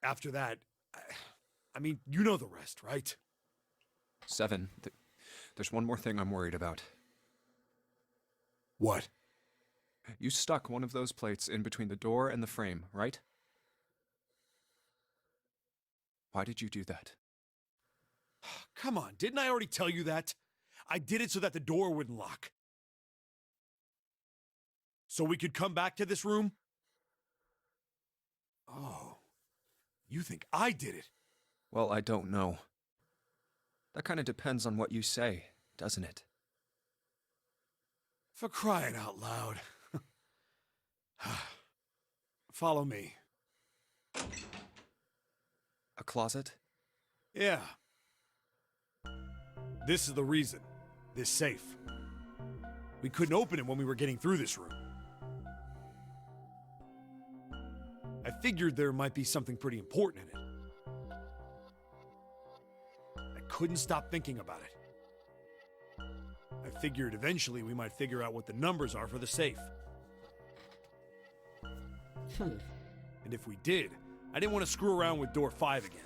after that, I mean, you know the rest, right? 7. There's one more thing I'm worried about. What? You stuck one of those plates in between the door and the frame, right? Why did you do that? Come on, didn't I already tell you that? I did it so that the door wouldn't lock. So we could come back to this room? Oh, you think I did it? Well, I don't know. That kind of depends on what you say, doesn't it? For crying out loud. Follow me. A closet? Yeah. This is the reason. This safe. We couldn't open it when we were getting through this room. I figured there might be something pretty important in it. I couldn't stop thinking about it. I figured eventually we might figure out what the numbers are for the safe. And if we did, I didn't want to screw around with door 5 again.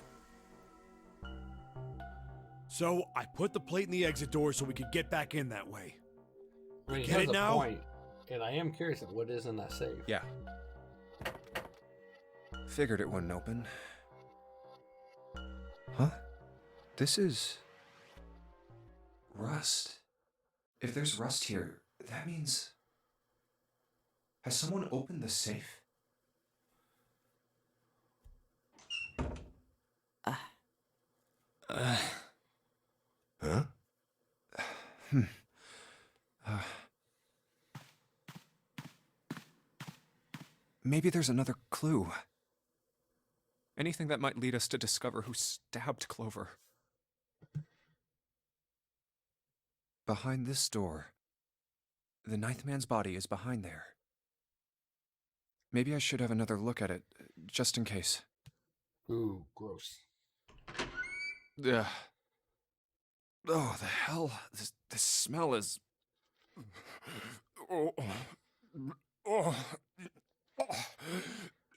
So I put the plate in the exit door so we could get back in that way. I mean, he Get has it a now? point, and I am curious of what is in that safe. Yeah. Figured it wouldn't open. Huh? This is... rust. If there's rust here, that means... Has someone opened the safe? Huh? Maybe there's another clue. Anything that might lead us to discover who stabbed Clover. Behind this door. The ninth man's body is behind there. Maybe I should have another look at it, just in case. Ooh, gross. Ugh. Oh, the hell? This smell is... Oh. Oh.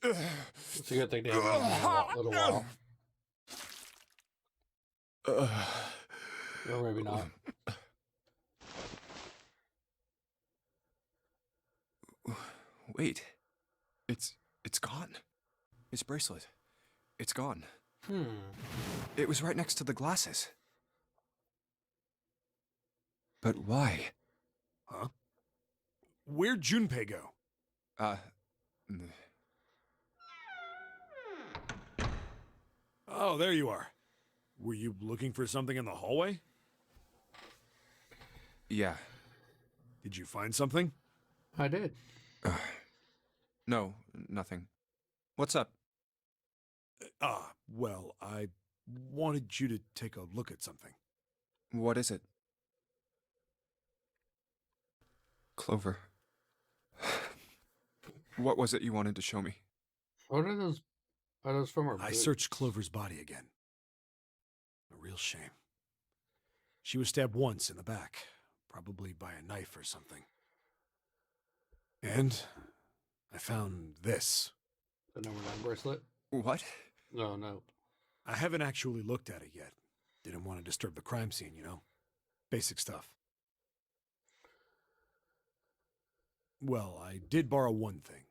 It's a good thing to have it in a little while. Or maybe not. Wait. It's gone. His bracelet. It's gone. It was right next to the glasses. But why? Huh? Where'd Junpei go? Oh, there you are. Were you looking for something in the hallway? Yeah. Did you find something? I did. No, nothing. What's up? Well, I wanted you to take a look at something. What is it? Clover. What was it you wanted to show me? What are those? Are those from her I boots? searched Clover's body again. A real shame. She was stabbed once in the back, probably by a knife or something. And I found this. The number 9 bracelet? What? No. I haven't actually looked at it yet. Didn't want to disturb the crime scene, you know? Basic stuff. Well, I did borrow one thing.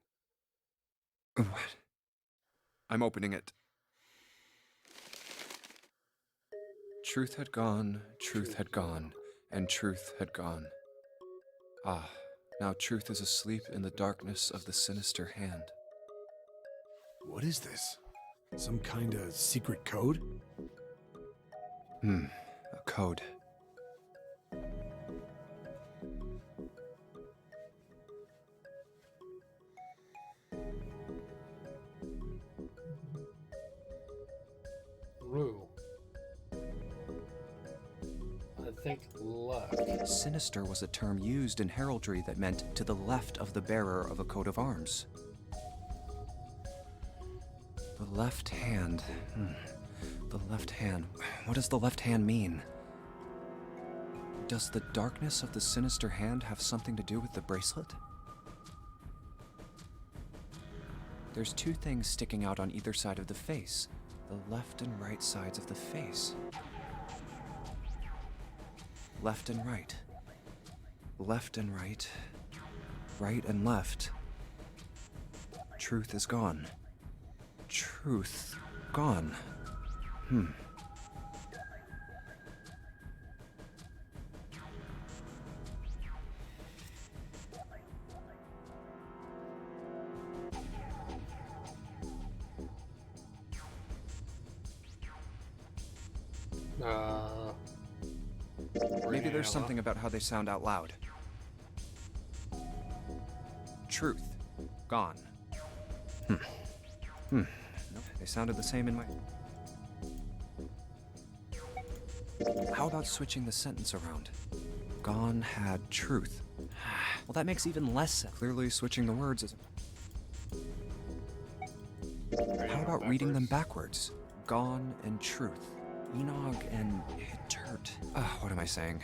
What? I'm opening it. Truth had gone, truth had gone, and truth had gone. Ah, now truth is asleep in the darkness of the sinister hand. What is this? Some kind of secret code? A code. Rue. I think left. Sinister was a term used in heraldry that meant to the left of the bearer of a coat of arms. The left hand. The left hand. What does the left hand mean? Does the darkness of the sinister hand have something to do with the bracelet? There's two things sticking out on either side of the face. The left and right sides of the face. Left and right. Left and right. Right and left. Truth is gone. Truth gone. Maybe there's something about how they sound out loud. Truth. Gone. Nope, they sounded the same in my... How about switching the sentence around? Gone had truth. Well, that makes even less sense. Clearly switching the words is... How about reading them backwards? Gone and truth. Enog and dirt. What am I saying?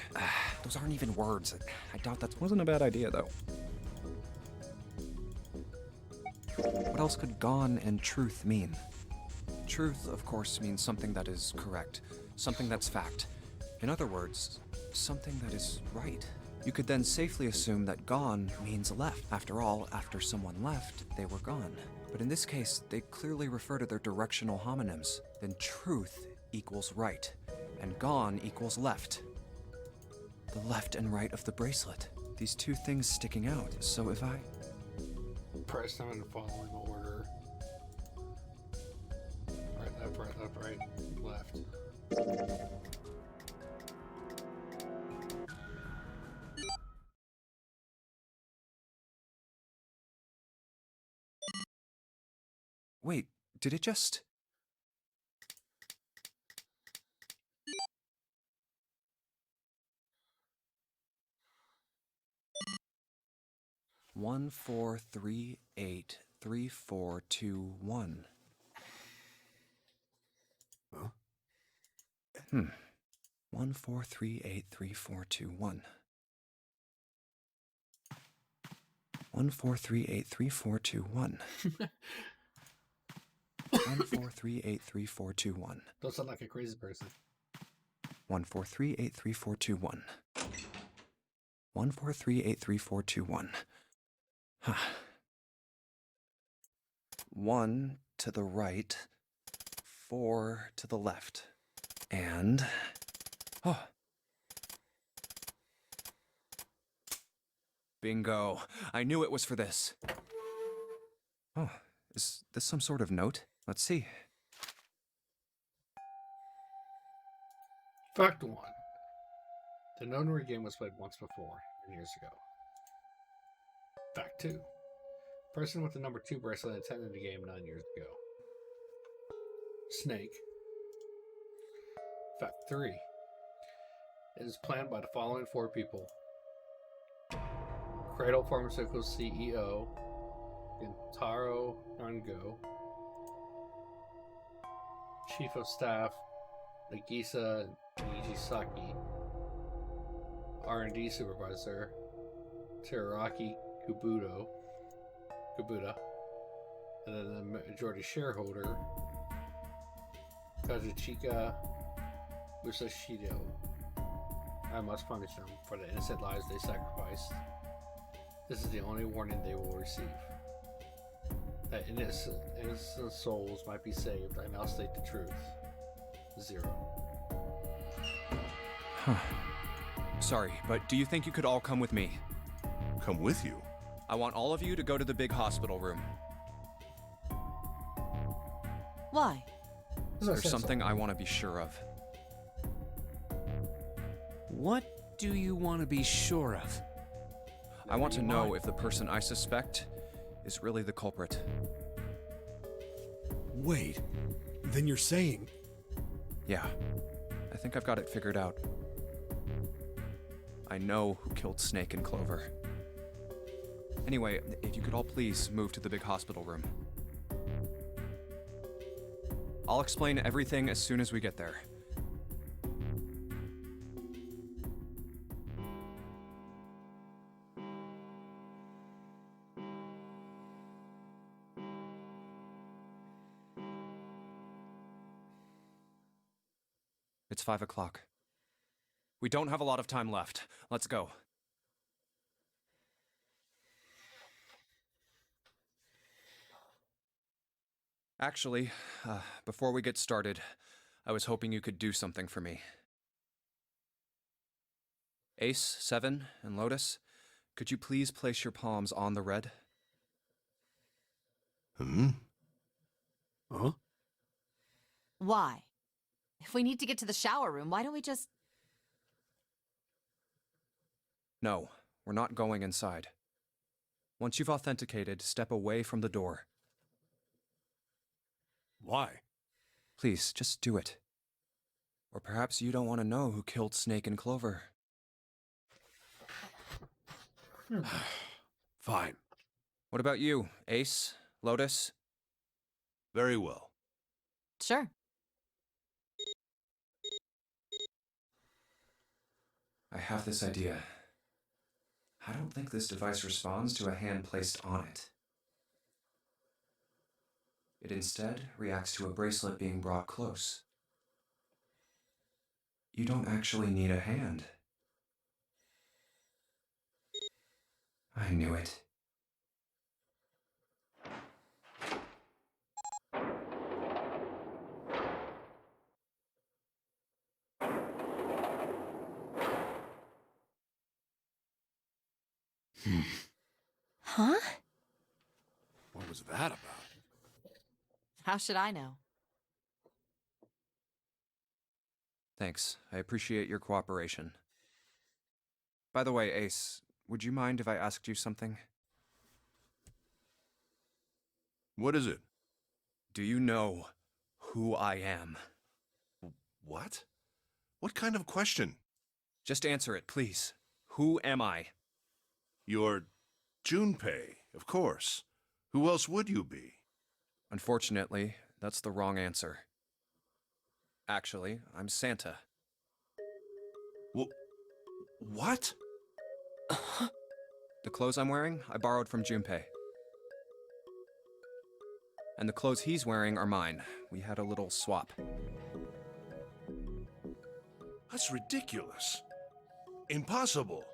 Those aren't even words. I doubt that wasn't a bad idea, though. What else could gone and truth mean? Truth, of course, means something that is correct, something that's fact. In other words, something that is right. You could then safely assume that gone means left. After all, after someone left, they were gone. But in this case, they clearly refer to their directional homonyms. Then truth equals right, and gone equals left. The left and right of the bracelet. These two things sticking out, so if I... Press them in the following order. Right, left. Wait, did it just... One, 4, 3, 8, 3, 4, 2, 1. Huh? 1, 4, 3, 8, 3, 4, 2, 1. 1, 4, 3, 8, 3, 4, 2, 1. 1, 4, 3, 8, 3, 4, 2, 1. Don't sound like a crazy person. 1, 4, 3, 8, 3, 4, 2, 1. 1, 4, 3, 8, 3, 4, 2, 1. 1 to the right, 4 to the left, and... Oh. Bingo. I knew it was for this. Oh, is this some sort of note? Let's see. Fact 1. The Nonary game was played once before, years ago. Fact 2. Person with the number 2 bracelet attended the game 9 years ago. Snake. Fact 3. It is planned by the following 4 people. Cradle Pharmaceuticals CEO, Gentaro Nango. Chief of Staff, Nagisa Nijisaki. R&D Supervisor, Teraraki Kubuda, and then the majority shareholder, Kazuchika Musashido. I must punish them for the innocent lives they sacrificed. This is the only warning they will receive. That innocent souls might be saved, I now state the truth. 0. Sorry, but do you think you could all come with me? Come with you? I want all of you to go to the big hospital room. Why? There's something I want to be sure of. What do you want to be sure of? I want to know if the person I suspect is really the culprit. Wait, then you're saying... Yeah, I think I've got it figured out. I know who killed Snake and Clover. Anyway, if you could all please move to the big hospital room. I'll explain everything as soon as we get there. It's 5 o'clock. We don't have a lot of time left. Let's go. Actually, before we get started, I was hoping you could do something for me. Ace, Seven, and Lotus, could you please place your palms on the red? Huh? Why? If we need to get to the shower room, why don't we just... No, we're not going inside. Once you've authenticated, step away from the door. Why? Please, just do it. Or perhaps you don't want to know who killed Snake and Clover. Fine. What about you, Ace, Lotus? Very well. Sure. I have this idea. I don't think this device responds to a hand placed on it. It instead reacts to a bracelet being brought close. You don't actually need a hand. I knew it. Huh? What was that about? How should I know? Thanks. I appreciate your cooperation. By the way, Ace, would you mind if I asked you something? What is it? Do you know who I am? What? What kind of question? Just answer it, please. Who am I? You're Junpei, of course. Who else would you be? Unfortunately, that's the wrong answer. Actually, I'm Santa. What? The clothes I'm wearing, I borrowed from Junpei. And the clothes he's wearing are mine. We had a little swap. That's ridiculous. Impossible.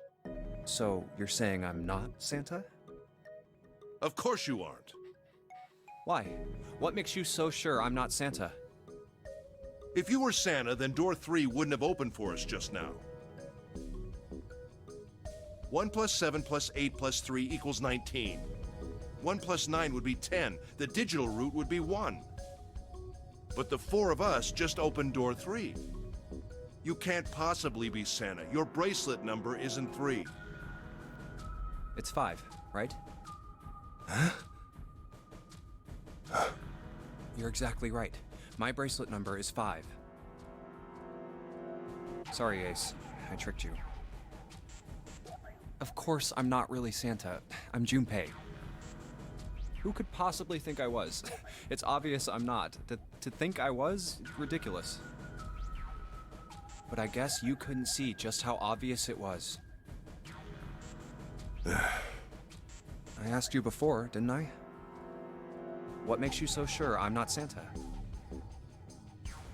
So, you're saying I'm not Santa? Of course you aren't. Why? What makes you so sure I'm not Santa? If you were Santa, then door 3 wouldn't have opened for us just now. 1 plus 7 plus 8 plus 3 equals 19. 1 plus 9 would be 10. The digital route would be 1. But the 4 of us just opened door 3. You can't possibly be Santa. Your bracelet number isn't 3. It's 5, right? You're exactly right. My bracelet number is 5. Sorry, Ace. I tricked you. Of course I'm not really Santa. I'm Junpei. Who could possibly think I was? It's obvious I'm not. To think I was? Ridiculous. But I guess you couldn't see just how obvious it was. I asked you before, didn't I? What makes you so sure I'm not Santa?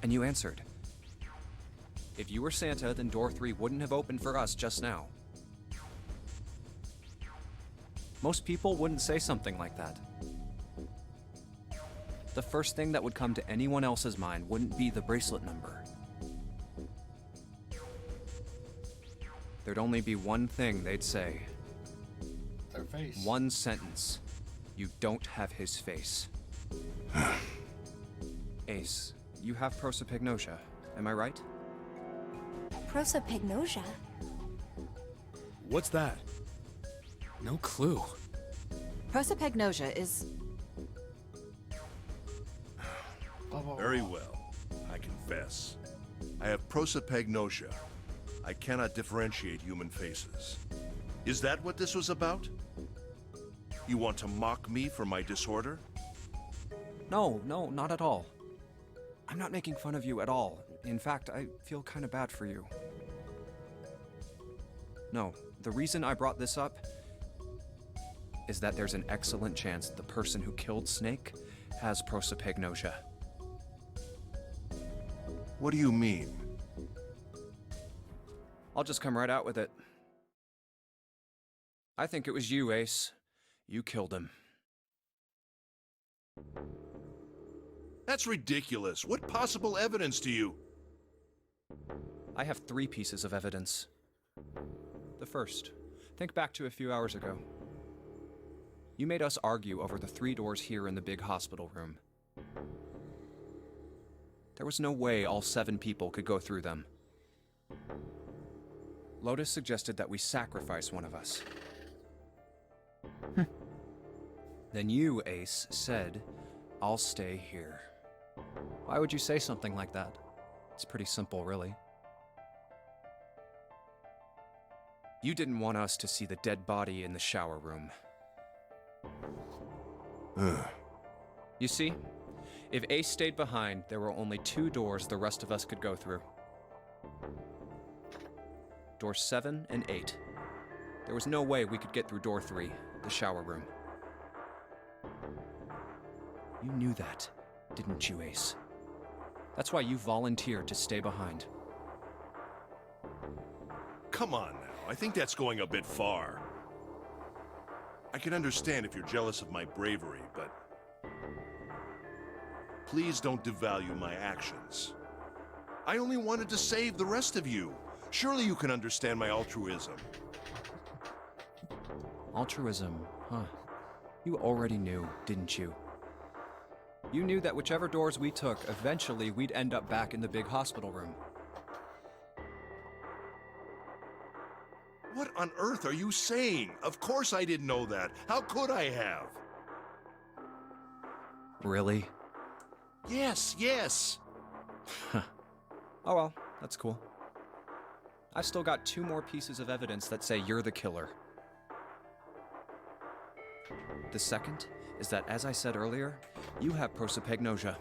And you answered. If you were Santa, then door 3 wouldn't have opened for us just now. Most people wouldn't say something like that. The first thing that would come to anyone else's mind wouldn't be the bracelet number. There'd only be one thing they'd say. Their face. One sentence. You don't have his face. Ace, you have prosopagnosia, am I right? Prosopagnosia? What's that? No clue. Prosopagnosia is... Very well. I confess. I have prosopagnosia. I cannot differentiate human faces. Is that what this was about? You want to mock me for my disorder? No, not at all. I'm not making fun of you at all. In fact, I feel kind of bad for you. No, the reason I brought this up is that there's an excellent chance the person who killed Snake has prosopagnosia. What do you mean? I'll just come right out with it. I think it was you, Ace. You killed him. That's ridiculous. What possible evidence do you... I have 3 pieces of evidence. The first, think back to a few hours ago. You made us argue over the 3 doors here in the big hospital room. There was no way all 7 people could go through them. Lotus suggested that we sacrifice one of us. Then you, Ace, said, "I'll stay here." Why would you say something like that? It's pretty simple, really. You didn't want us to see the dead body in the shower room. You see, if Ace stayed behind, there were only 2 doors the rest of us could go through. Doors 7 and 8. There was no way we could get through door 3, the shower room. You knew that, didn't you, Ace? That's why you volunteered to stay behind. Come on now, I think that's going a bit far. I can understand if you're jealous of my bravery, but... please don't devalue my actions. I only wanted to save the rest of you. Surely you can understand my altruism. Altruism, huh? You already knew, didn't you? You knew that whichever doors we took, eventually we'd end up back in the big hospital room. What on earth are you saying? Of course I didn't know that. How could I have? Really? Yes, yes. Oh well, that's cool. I've still got 2 more pieces of evidence that say you're the killer. The second is that, as I said earlier, you have prosopagnosia.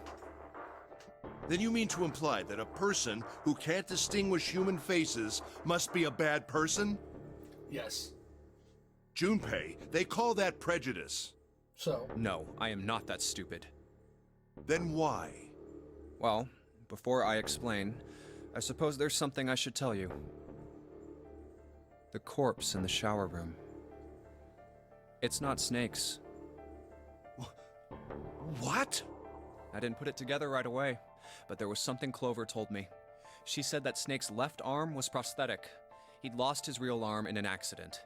Then you mean to imply that a person who can't distinguish human faces must be a bad person? Yes. Junpei, they call that prejudice. So, No, I am not that stupid. Then why? Well, before I explain, I suppose there's something I should tell you. The corpse in the shower room. It's not Snake's. What? I didn't put it together right away, but there was something Clover told me. She said that Snake's left arm was prosthetic. He'd lost his real arm in an accident.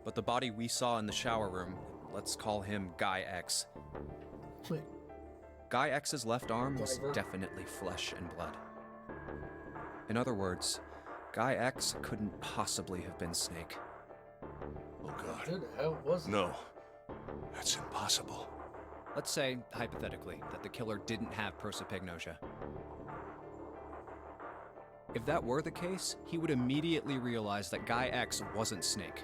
But the body we saw in the shower room, let's call him Guy X. wait, Guy X's left arm was Driver? definitely flesh and blood. In other words, Guy X couldn't possibly have been Snake. Oh God. who the hell was it? No. That's impossible. Let's say, hypothetically, that the killer didn't have prosopagnosia. If that were the case, he would immediately realize that Guy X wasn't Snake.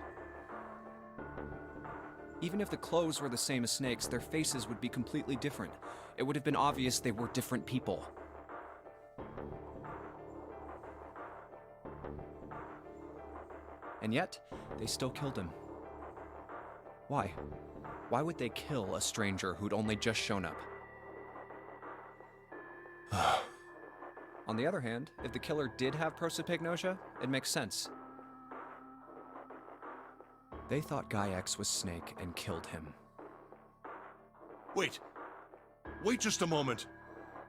Even if the clothes were the same as Snake's, their faces would be completely different. It would have been obvious they were different people. And yet, they still killed him. Why? Why would they kill a stranger who'd only just shown up? On the other hand, if the killer did have prosopagnosia, it makes sense. They thought Guy X was Snake and killed him. Wait. Wait just a moment.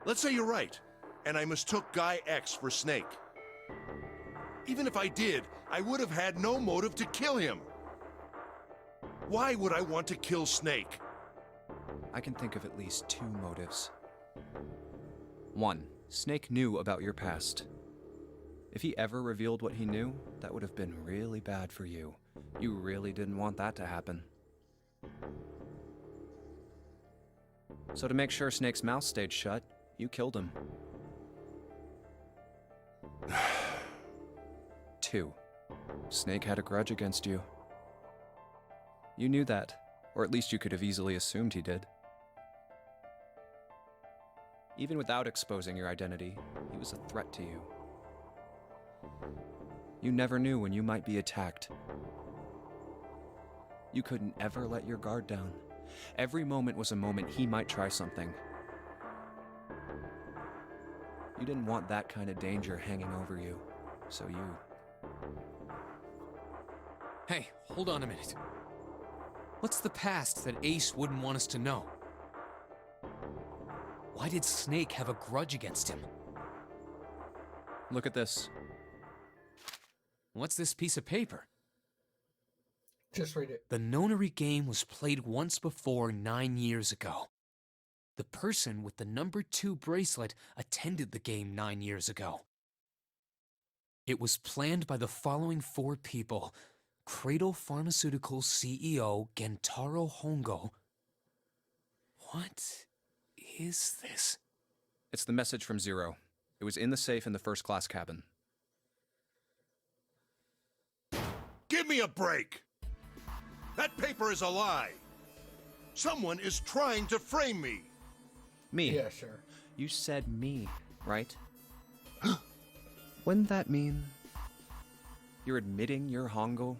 Let's say you're right, and I mistook Guy X for Snake. Even if I did, I would have had no motive to kill him. Why would I want to kill Snake? I can think of at least 2 motives. 1. Snake knew about your past. If he ever revealed what he knew, that would have been really bad for you. You really didn't want that to happen. So to make sure Snake's mouth stayed shut, you killed him. 2. Snake had a grudge against you. You knew that, or at least you could have easily assumed he did. Even without exposing your identity, he was a threat to you. You never knew when you might be attacked. You couldn't ever let your guard down. Every moment was a moment he might try something. You didn't want that kind of danger hanging over you, so you... Hey, hold on a minute. What's the past that Ace wouldn't want us to know? Why did Snake have a grudge against him? Look at this. What's this piece of paper? Just read it. The Nonary game was played once before 9 years ago. The person with the number 2 bracelet attended the game 9 years ago. It was planned by the following 4 people: Cradle Pharmaceuticals CEO Gentaro Hongo. What is this? It's the message from Zero. It was in the safe in the first class cabin. Give me a break! That paper is a lie! Someone is trying to frame me! Me. Yeah, sure. You said me, right? Wouldn't that mean you're admitting you're Hongo,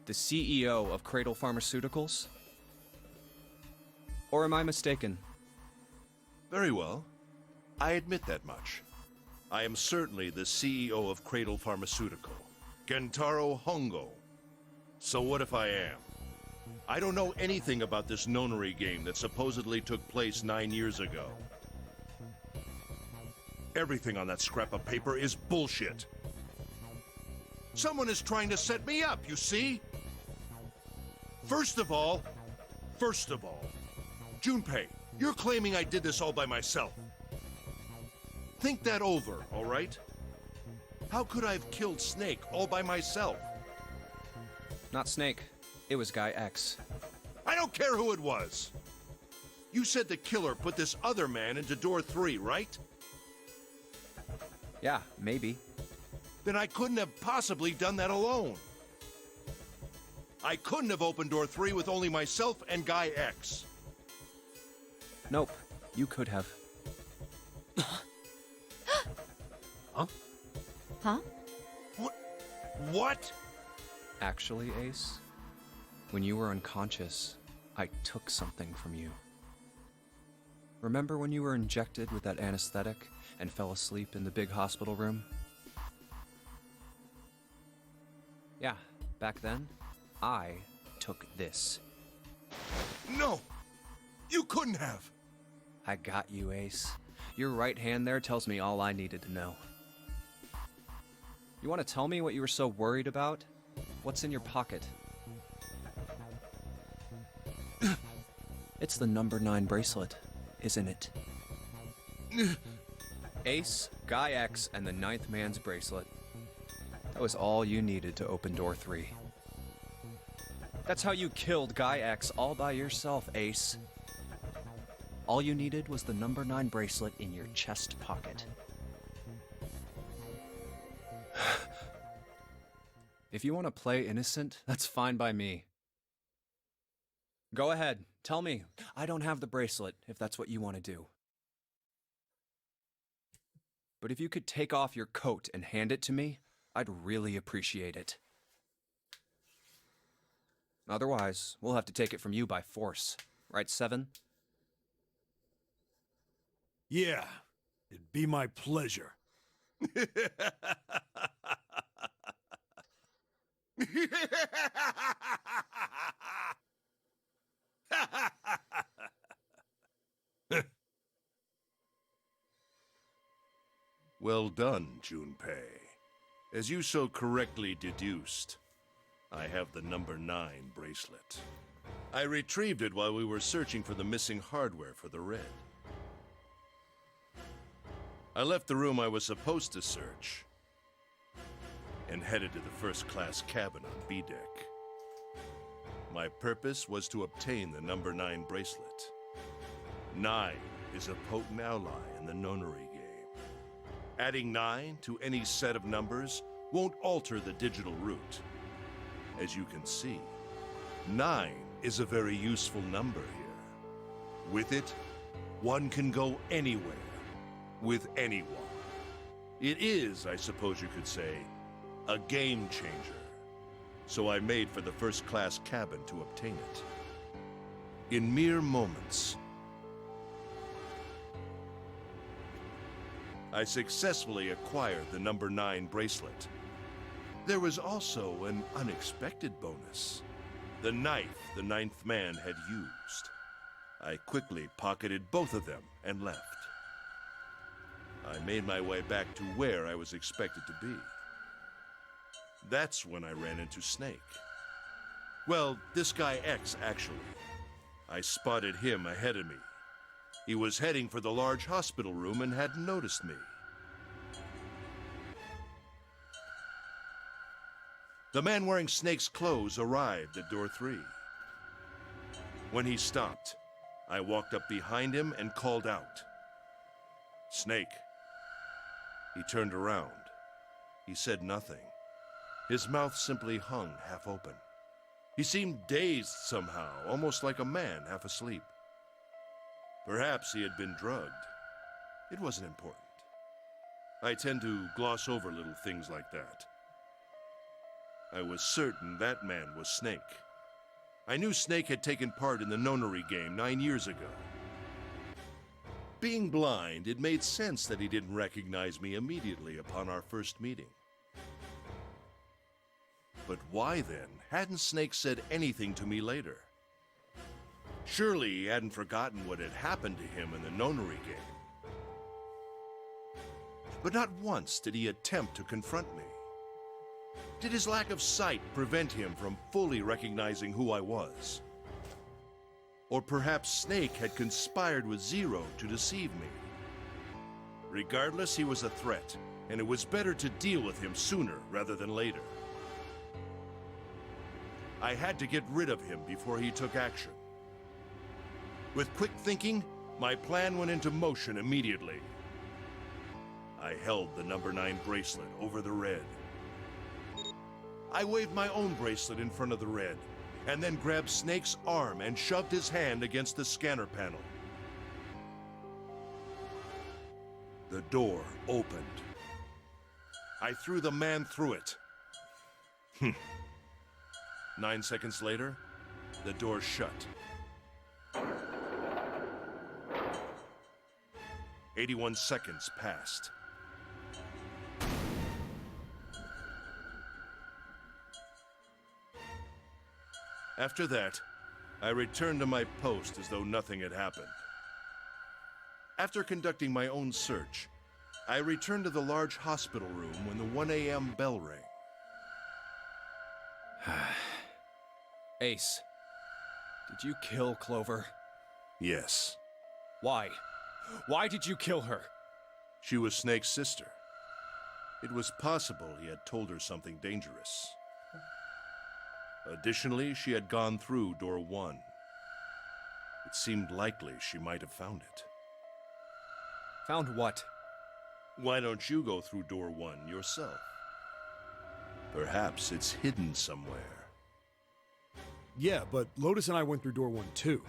the CEO of Cradle Pharmaceuticals? Or am I mistaken? Very well. I admit that much. I am certainly the CEO of Cradle Pharmaceutical, Gentaro Hongo. So what if I am? I don't know anything about this Nonary game that supposedly took place 9 years ago. Everything on that scrap of paper is bullshit. Someone is trying to set me up, you see? First of all, Junpei, you're claiming I did this all by myself. Think that over, all right? How could I have killed Snake all by myself? Not Snake. It was Guy X. I don't care who it was. You said the killer put this other man into door 3, right? Yeah, maybe. Then I couldn't have possibly done that alone. I couldn't have opened door 3 with only myself and Guy X. Nope. You could have. Huh? What? Actually, Ace, when you were unconscious, I took something from you. Remember when you were injected with that anesthetic and fell asleep in the big hospital room? Yeah, back then, I took this. No! You couldn't have! I got you, Ace. Your right hand there tells me all I needed to know. You want to tell me what you were so worried about? What's in your pocket? It's the number 9 bracelet, isn't it? Ace, Guy X, and the 9th man's bracelet. That was all you needed to open door 3. That's how you killed Guy X all by yourself, Ace. All you needed was the number 9 bracelet in your chest pocket. If you want to play innocent, that's fine by me. Go ahead, tell me. I don't have the bracelet, if that's what you want to do. But if you could take off your coat and hand it to me, I'd really appreciate it. Otherwise, we'll have to take it from you by force. Right, Seven? Yeah, it'd be my pleasure. Well done, Junpei. As you so correctly deduced, I have the number 9 bracelet. I retrieved it while we were searching for the missing hardware for the Red. I left the room I was supposed to search and headed to the first-class cabin on B deck. My purpose was to obtain the number 9 bracelet. 9 is a potent ally in the Nonary game. Adding 9 to any set of numbers won't alter the digital root. As you can see, 9 is a very useful number here. With it, one can go anywhere, with anyone. It is, I suppose you could say, a game changer. So I made for the first-class cabin to obtain it. In mere moments, I successfully acquired the number 9 bracelet. There was also an unexpected bonus. The knife the 9th man had used. I quickly pocketed both of them and left. I made my way back to where I was expected to be. That's when I ran into Snake. Well, this guy X, actually. I spotted him ahead of me. He was heading for the large hospital room and hadn't noticed me. The man wearing Snake's clothes arrived at door 3. When he stopped, I walked up behind him and called out, "Snake." He turned around. He said nothing. His mouth simply hung half open. He seemed dazed somehow, almost like a man half asleep. Perhaps he had been drugged. It wasn't important. I tend to gloss over little things like that. I was certain that man was Snake. I knew Snake had taken part in the nonary game 9 years ago. Being blind, it made sense that he didn't recognize me immediately upon our first meeting. But why then hadn't Snake said anything to me later? Surely he hadn't forgotten what had happened to him in the nonary game. But not once did he attempt to confront me. Did his lack of sight prevent him from fully recognizing who I was? Or perhaps Snake had conspired with Zero to deceive me. Regardless, he was a threat, and it was better to deal with him sooner rather than later. I had to get rid of him before he took action. With quick thinking, my plan went into motion immediately. I held the number 9 bracelet over the red. I waved my own bracelet in front of the red, and then grabbed Snake's arm and shoved his hand against the scanner panel. The door opened. I threw the man through it. 9 seconds later, the door shut. 81 seconds passed. After that, I returned to my post as though nothing had happened. After conducting my own search, I returned to the large hospital room when the 1 a.m. bell rang. Ace, did you kill Clover? Yes, Why? Why did you kill her? she was Snake's sister. It was possible he had told her something dangerous. Additionally, she had gone through door 1. It seemed likely she might have found it. Found what? Why don't you go through door 1 yourself? Perhaps it's hidden somewhere. Yeah, but Lotus and I went through door 1 too.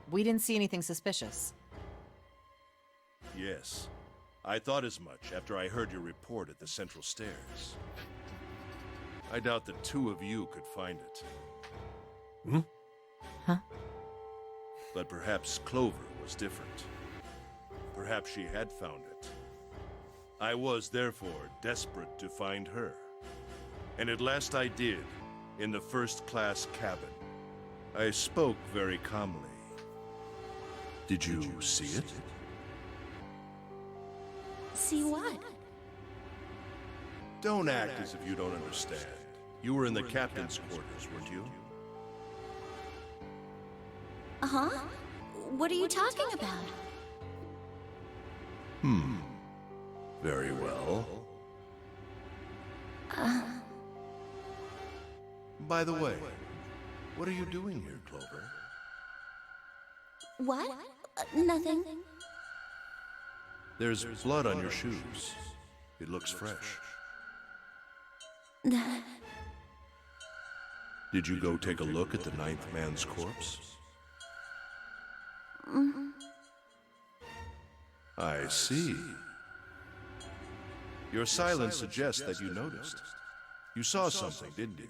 We didn't see anything suspicious. Yes, I thought as much after I heard your report at the central stairs. I doubt the two of you could find it. Huh? But perhaps Clover was different. Perhaps she had found it. I was, therefore, desperate to find her. And at last I did, in the first-class cabin. I spoke very calmly. Did you see it? See what? Don't act as if you don't understand. You were in the captain's quarters, weren't you? Uh-huh. What are you talking about? Very well. By the way, what are you doing here, Clover? What? Nothing. There's blood on your shoes. It looks fresh. Did you go take a look at the 9th man's corpse? I see. Your silence suggests that you noticed. You saw something, didn't you?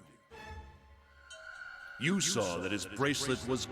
You saw that his bracelet was